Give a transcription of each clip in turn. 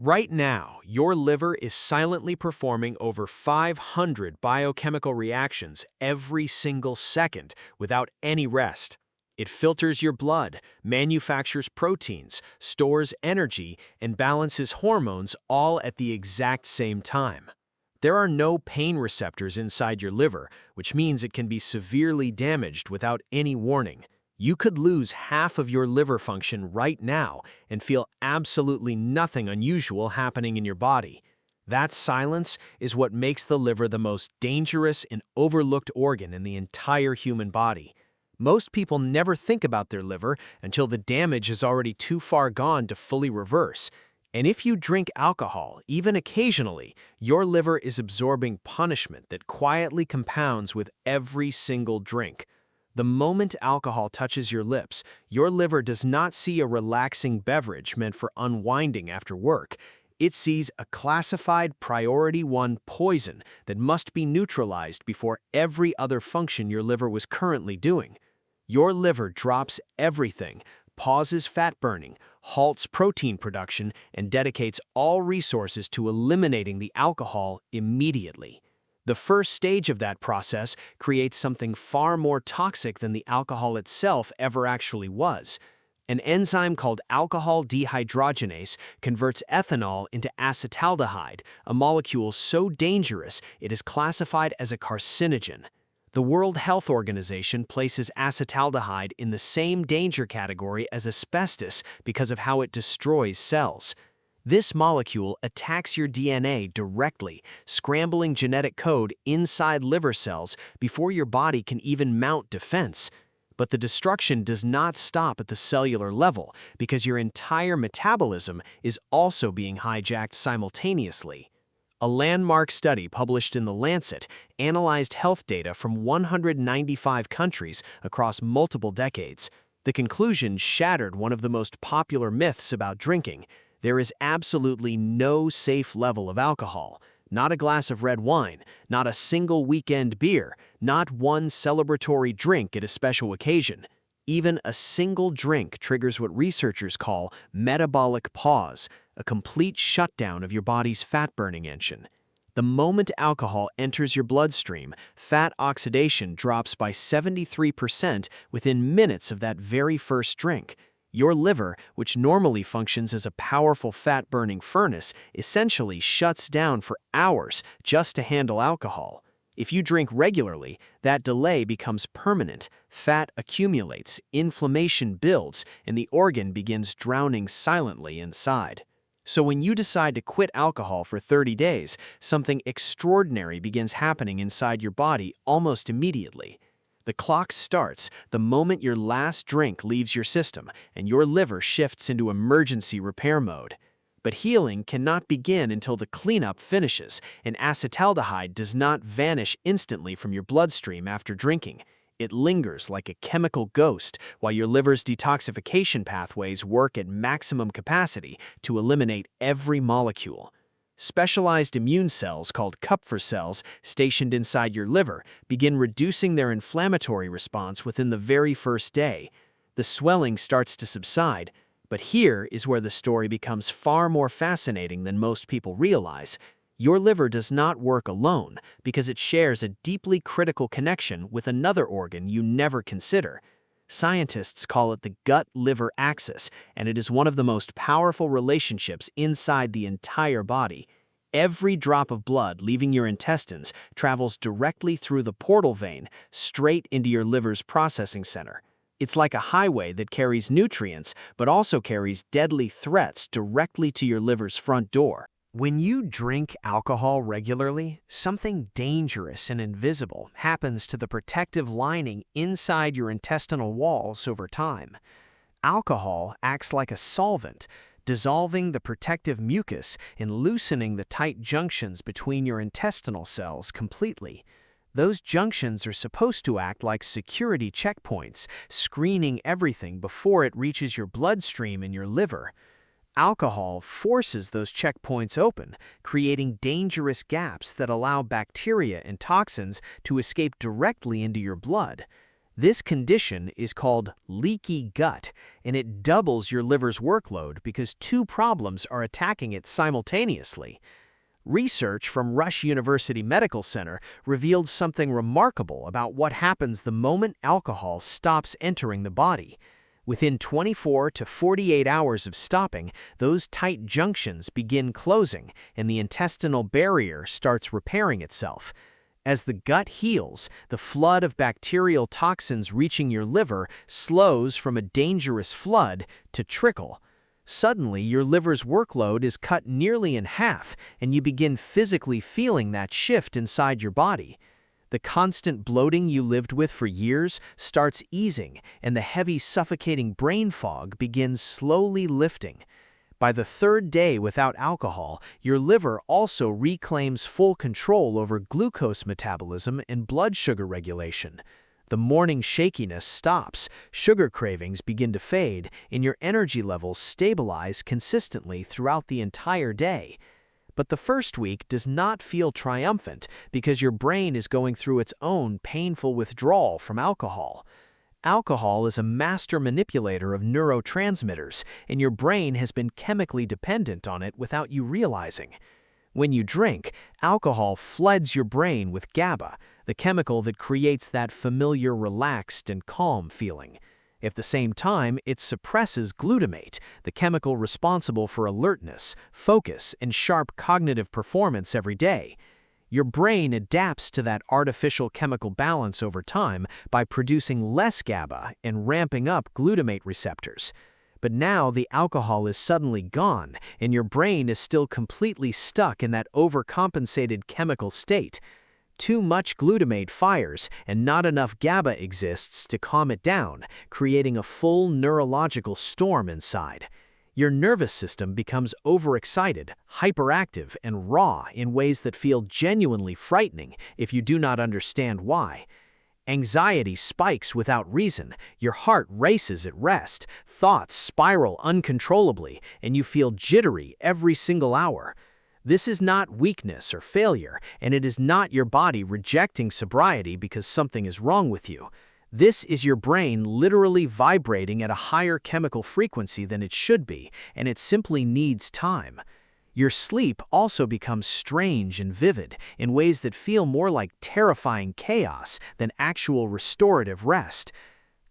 Right now, your liver is silently performing over 500 biochemical reactions every single second without any rest. It filters your blood, manufactures proteins, stores energy, and balances hormones all at the exact same time. There are no pain receptors inside your liver, which means it can be severely damaged without any warning. You could lose half of your liver function right now and feel absolutely nothing unusual happening in your body. That silence is what makes the liver the most dangerous and overlooked organ in the entire human body. Most people never think about their liver until the damage is already too far gone to fully reverse. And if you drink alcohol, even occasionally, your liver is absorbing punishment that quietly compounds with every single drink. The moment alcohol touches your lips, your liver does not see a relaxing beverage meant for unwinding after work. It sees a classified Priority 1 poison that must be neutralized before every other function your liver was currently doing. Your liver drops everything, pauses fat burning, halts protein production, and dedicates all resources to eliminating the alcohol immediately. The first stage of that process creates something far more toxic than the alcohol itself ever actually was. An enzyme called alcohol dehydrogenase converts ethanol into acetaldehyde, a molecule so dangerous it is classified as a carcinogen. The World Health Organization places acetaldehyde in the same danger category as asbestos because of how it destroys cells. This molecule attacks your DNA directly, scrambling genetic code inside liver cells before your body can even mount defense. But the destruction does not stop at the cellular level because your entire metabolism is also being hijacked simultaneously. A landmark study published in The Lancet analyzed health data from 195 countries across multiple decades. The conclusion shattered one of the most popular myths about drinking. There is absolutely no safe level of alcohol. Not a glass of red wine, not a single weekend beer, not one celebratory drink at a special occasion. Even a single drink triggers what researchers call metabolic pause, a complete shutdown of your body's fat-burning engine. The moment alcohol enters your bloodstream, fat oxidation drops by 73% within minutes of that very first drink. Your liver, which normally functions as a powerful fat-burning furnace, essentially shuts down for hours just to handle alcohol. If you drink regularly, that delay becomes permanent, fat accumulates, inflammation builds, and the organ begins drowning silently inside. So when you decide to quit alcohol for 30 days, something extraordinary begins happening inside your body almost immediately. The clock starts the moment your last drink leaves your system and your liver shifts into emergency repair mode. But healing cannot begin until the cleanup finishes, and acetaldehyde does not vanish instantly from your bloodstream after drinking. It lingers like a chemical ghost while your liver's detoxification pathways work at maximum capacity to eliminate every molecule. Specialized immune cells called Kupffer cells stationed inside your liver begin reducing their inflammatory response within the very first day. The swelling starts to subside, but here is where the story becomes far more fascinating than most people realize. Your liver does not work alone because it shares a deeply critical connection with another organ you never consider. Scientists call it the gut-liver axis, and it is one of the most powerful relationships inside the entire body. Every drop of blood leaving your intestines travels directly through the portal vein, straight into your liver's processing center. It's like a highway that carries nutrients, but also carries deadly threats directly to your liver's front door. When you drink alcohol regularly, something dangerous and invisible happens to the protective lining inside your intestinal walls over time. Alcohol acts like a solvent, dissolving the protective mucus and loosening the tight junctions between your intestinal cells completely. Those junctions are supposed to act like security checkpoints, screening everything before it reaches your bloodstream and your liver. Alcohol forces those checkpoints open, creating dangerous gaps that allow bacteria and toxins to escape directly into your blood. This condition is called leaky gut, and it doubles your liver's workload because two problems are attacking it simultaneously. Research from Rush University Medical Center revealed something remarkable about what happens the moment alcohol stops entering the body. Within 24 to 48 hours of stopping, those tight junctions begin closing and the intestinal barrier starts repairing itself. As the gut heals, the flood of bacterial toxins reaching your liver slows from a dangerous flood to trickle. Suddenly, your liver's workload is cut nearly in half, and you begin physically feeling that shift inside your body. The constant bloating you lived with for years starts easing, and the heavy, suffocating brain fog begins slowly lifting. By the third day without alcohol, your liver also reclaims full control over glucose metabolism and blood sugar regulation. The morning shakiness stops, sugar cravings begin to fade, and your energy levels stabilize consistently throughout the entire day. But the first week does not feel triumphant because your brain is going through its own painful withdrawal from alcohol. Alcohol is a master manipulator of neurotransmitters, and your brain has been chemically dependent on it without you realizing. When you drink, alcohol floods your brain with GABA, the chemical that creates that familiar relaxed and calm feeling. At the same time, it suppresses glutamate, the chemical responsible for alertness, focus, and sharp cognitive performance every day. Your brain adapts to that artificial chemical balance over time by producing less GABA and ramping up glutamate receptors. But now the alcohol is suddenly gone, and your brain is still completely stuck in that overcompensated chemical state. Too much glutamate fires, and not enough GABA exists to calm it down, creating a full neurological storm inside. Your nervous system becomes overexcited, hyperactive, and raw in ways that feel genuinely frightening if you do not understand why. Anxiety spikes without reason, your heart races at rest, thoughts spiral uncontrollably, and you feel jittery every single hour. This is not weakness or failure, and it is not your body rejecting sobriety because something is wrong with you. This is your brain literally vibrating at a higher chemical frequency than it should be, and it simply needs time. Your sleep also becomes strange and vivid in ways that feel more like terrifying chaos than actual restorative rest.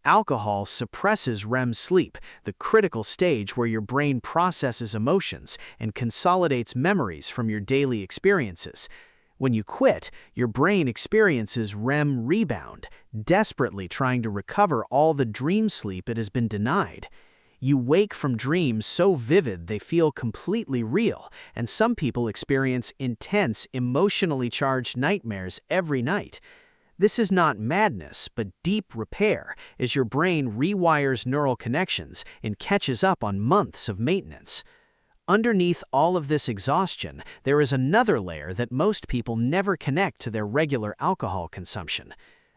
Alcohol suppresses REM sleep, the critical stage where your brain processes emotions and consolidates memories from your daily experiences. When you quit, your brain experiences REM rebound, desperately trying to recover all the dream sleep it has been denied. You wake from dreams so vivid they feel completely real, and some people experience intense, emotionally charged nightmares every night. This is not madness, but deep repair, as your brain rewires neural connections and catches up on months of maintenance. Underneath all of this exhaustion, there is another layer that most people never connect to their regular alcohol consumption.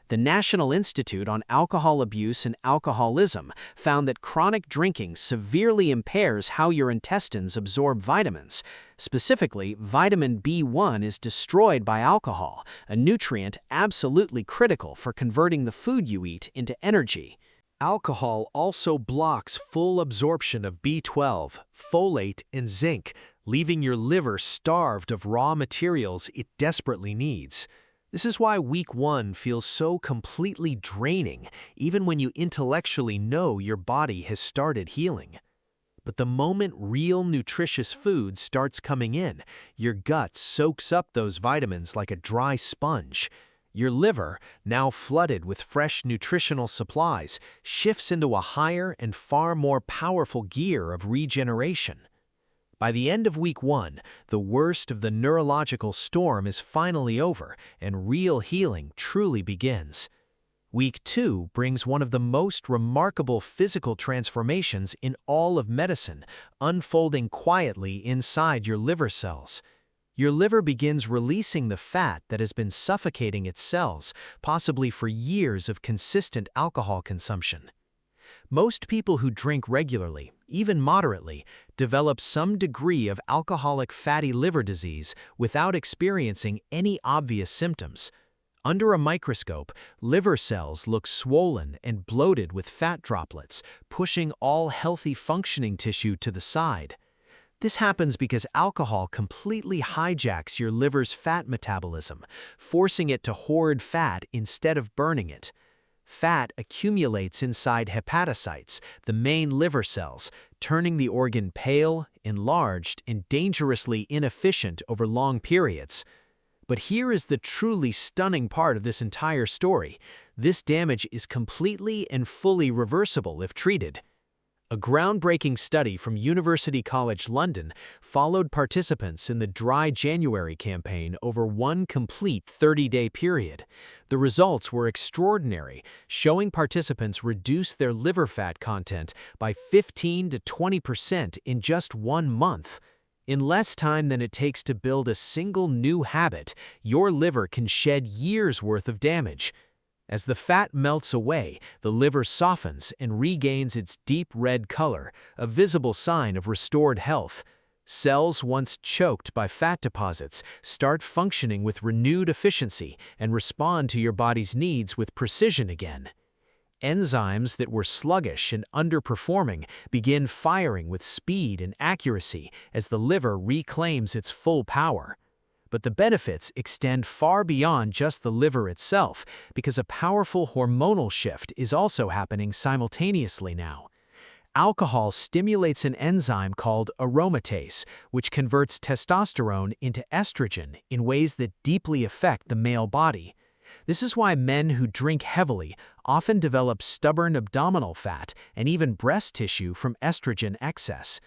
The National Institute on Alcohol Abuse and Alcoholism found that chronic drinking severely impairs how your intestines absorb vitamins. Specifically, vitamin B1 is destroyed by alcohol, a nutrient absolutely critical for converting the food you eat into energy. Alcohol also blocks full absorption of B12, folate, and zinc, leaving your liver starved of raw materials it desperately needs. This is why week 1 feels so completely draining, even when you intellectually know your body has started healing. But the moment real nutritious food starts coming in, your gut soaks up those vitamins like a dry sponge. Your liver, now flooded with fresh nutritional supplies, shifts into a higher and far more powerful gear of regeneration. By the end of week 1, the worst of the neurological storm is finally over, and real healing truly begins. Week 2 brings one of the most remarkable physical transformations in all of medicine, unfolding quietly inside your liver cells. Your liver begins releasing the fat that has been suffocating its cells, possibly for years of consistent alcohol consumption. Most people who drink regularly, even moderately, develop some degree of alcoholic fatty liver disease without experiencing any obvious symptoms. Under a microscope, liver cells look swollen and bloated with fat droplets, pushing all healthy functioning tissue to the side. This happens because alcohol completely hijacks your liver's fat metabolism, forcing it to hoard fat instead of burning it. Fat accumulates inside hepatocytes, the main liver cells, turning the organ pale, enlarged, and dangerously inefficient over long periods. But here is the truly stunning part of this entire story. This damage is completely and fully reversible if treated. A groundbreaking study from University College London followed participants in the Dry January campaign over one complete 30-day period. The results were extraordinary, showing participants reduce their liver fat content by 15 to 20% in just 1 month. In less time than it takes to build a single new habit, your liver can shed years' worth of damage. As the fat melts away, the liver softens and regains its deep red color, a visible sign of restored health. Cells once choked by fat deposits start functioning with renewed efficiency and respond to your body's needs with precision again. Enzymes that were sluggish and underperforming begin firing with speed and accuracy as the liver reclaims its full power. But the benefits extend far beyond just the liver itself, because a powerful hormonal shift is also happening simultaneously now. Alcohol stimulates an enzyme called aromatase, which converts testosterone into estrogen in ways that deeply affect the male body. This is why men who drink heavily often develop stubborn abdominal fat and even breast tissue from estrogen excess.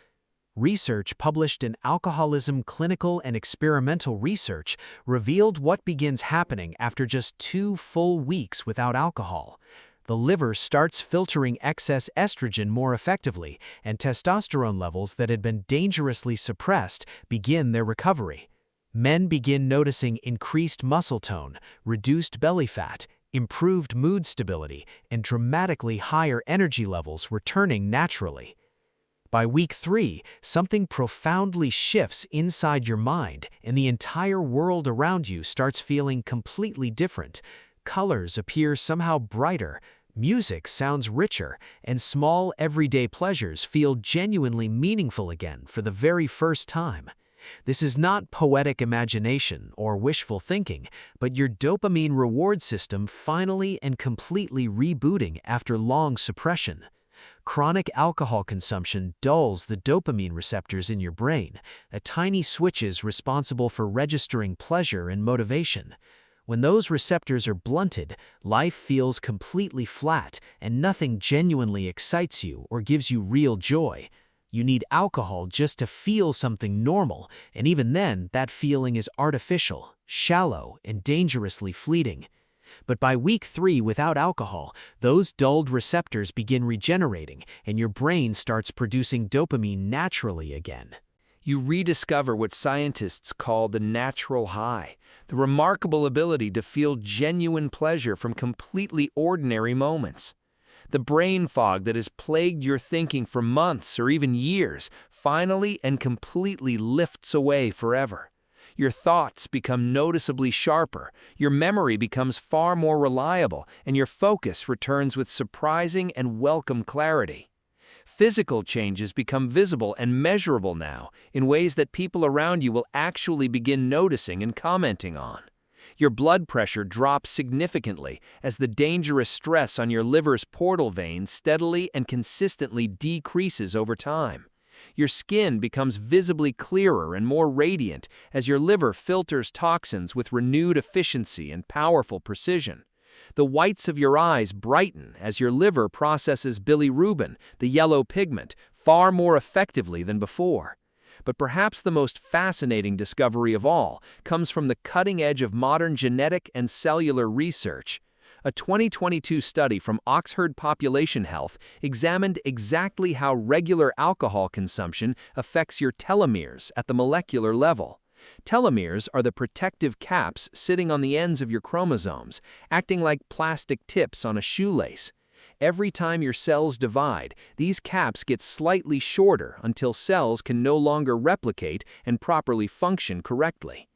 Research published in Alcoholism Clinical and Experimental Research revealed what begins happening after just 2 full weeks without alcohol. The liver starts filtering excess estrogen more effectively, and testosterone levels that had been dangerously suppressed begin their recovery. Men begin noticing increased muscle tone, reduced belly fat, improved mood stability, and dramatically higher energy levels returning naturally. By week 3, something profoundly shifts inside your mind, and the entire world around you starts feeling completely different. Colors appear somehow brighter, music sounds richer, and small everyday pleasures feel genuinely meaningful again for the very first time. This is not poetic imagination or wishful thinking, but your dopamine reward system finally and completely rebooting after long suppression. Chronic alcohol consumption dulls the dopamine receptors in your brain, tiny switches responsible for registering pleasure and motivation. When those receptors are blunted, life feels completely flat and nothing genuinely excites you or gives you real joy. You need alcohol just to feel something normal, and even then, that feeling is artificial, shallow, and dangerously fleeting. But by week 3 without alcohol, those dulled receptors begin regenerating, and your brain starts producing dopamine naturally again. You rediscover what scientists call the natural high, the remarkable ability to feel genuine pleasure from completely ordinary moments. The brain fog that has plagued your thinking for months or even years finally and completely lifts away forever. Your thoughts become noticeably sharper, your memory becomes far more reliable, and your focus returns with surprising and welcome clarity. Physical changes become visible and measurable now in ways that people around you will actually begin noticing and commenting on. Your blood pressure drops significantly as the dangerous stress on your liver's portal vein steadily and consistently decreases over time. Your skin becomes visibly clearer and more radiant as your liver filters toxins with renewed efficiency and powerful precision. The whites of your eyes brighten as your liver processes bilirubin, the yellow pigment, far more effectively than before. But perhaps the most fascinating discovery of all comes from the cutting edge of modern genetic and cellular research. A 2022 study from Oxford Population Health examined exactly how regular alcohol consumption affects your telomeres at the molecular level. Telomeres are the protective caps sitting on the ends of your chromosomes, acting like plastic tips on a shoelace. Every time your cells divide, these caps get slightly shorter until cells can no longer replicate and properly function correctly.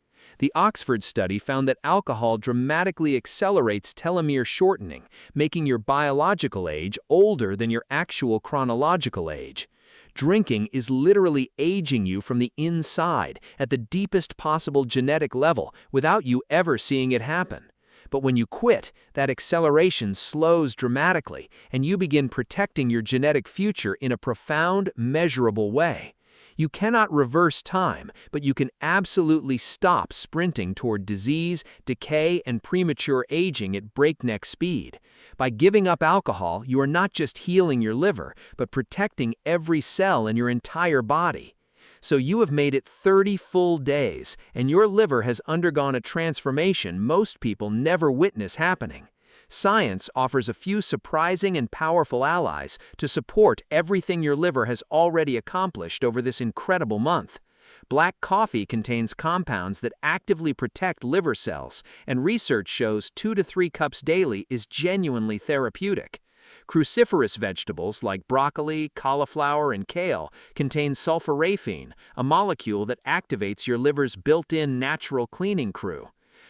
The Oxford study found that alcohol dramatically accelerates telomere shortening, making your biological age older than your actual chronological age. Drinking is literally aging you from the inside at the deepest possible genetic level without you ever seeing it happen. But when you quit, that acceleration slows dramatically, and you begin protecting your genetic future in a profound, measurable way. You cannot reverse time, but you can absolutely stop sprinting toward disease, decay, and premature aging at breakneck speed. By giving up alcohol, you are not just healing your liver, but protecting every cell in your entire body. So you have made it 30 full days, and your liver has undergone a transformation most people never witness happening. Science offers a few surprising and powerful allies to support everything your liver has already accomplished over this incredible month. Black coffee contains compounds that actively protect liver cells, and research shows 2 to 3 cups daily is genuinely therapeutic. Cruciferous vegetables like broccoli, cauliflower, and kale contain sulforaphane, a molecule that activates your liver's built-in natural cleaning crew.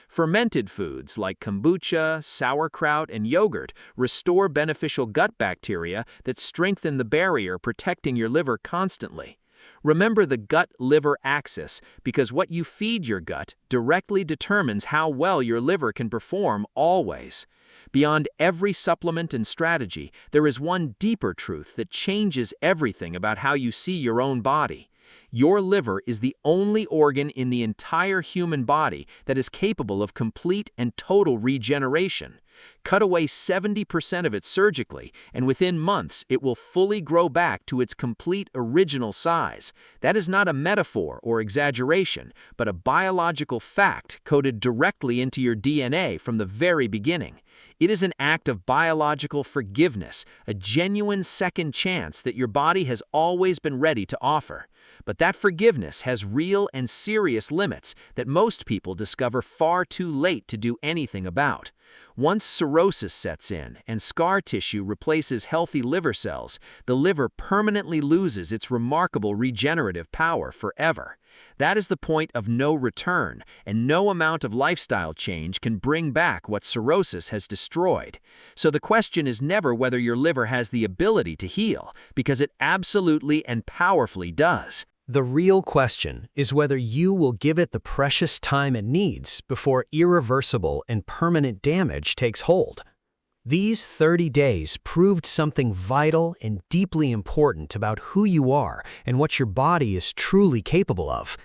Fermented foods like kombucha, sauerkraut, and yogurt restore beneficial gut bacteria that strengthen the barrier protecting your liver constantly. Remember the gut-liver axis, because what you feed your gut directly determines how well your liver can perform always. Beyond every supplement and strategy, there is one deeper truth that changes everything about how you see your own body. Your liver is the only organ in the entire human body that is capable of complete and total regeneration. Cut away 70% of it surgically, and within months it will fully grow back to its complete original size. That is not a metaphor or exaggeration, but a biological fact coded directly into your DNA from the very beginning. It is an act of biological forgiveness, a genuine second chance that your body has always been ready to offer. But that forgiveness has real and serious limits that most people discover far too late to do anything about. Once cirrhosis sets in and scar tissue replaces healthy liver cells, the liver permanently loses its remarkable regenerative power forever. That is the point of no return, and no amount of lifestyle change can bring back what cirrhosis has destroyed. So the question is never whether your liver has the ability to heal, because it absolutely and powerfully does. The real question is whether you will give it the precious time it needs before irreversible and permanent damage takes hold. These 30 days proved something vital and deeply important about who you are and what your body is truly capable of.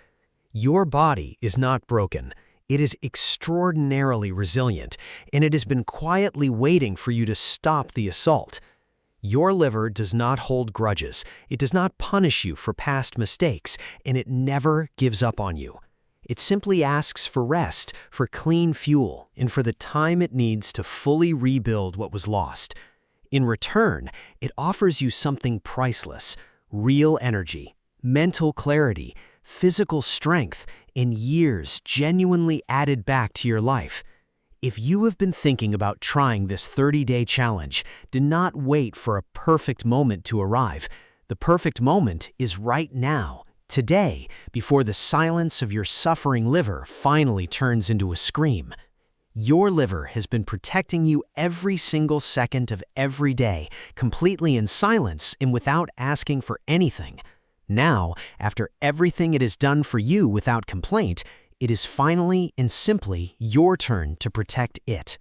Your body is not broken. It is extraordinarily resilient, and it has been quietly waiting for you to stop the assault. Your liver does not hold grudges, it does not punish you for past mistakes, and it never gives up on you. It simply asks for rest, for clean fuel, and for the time it needs to fully rebuild what was lost. In return, it offers you something priceless: real energy, mental clarity, physical strength, and years genuinely added back to your life. If you have been thinking about trying this 30-day challenge, do not wait for a perfect moment to arrive. The perfect moment is right now, today, before the silence of your suffering liver finally turns into a scream. Your liver has been protecting you every single second of every day, completely in silence and without asking for anything. Now, after everything it has done for you without complaint, it is finally and simply your turn to protect it.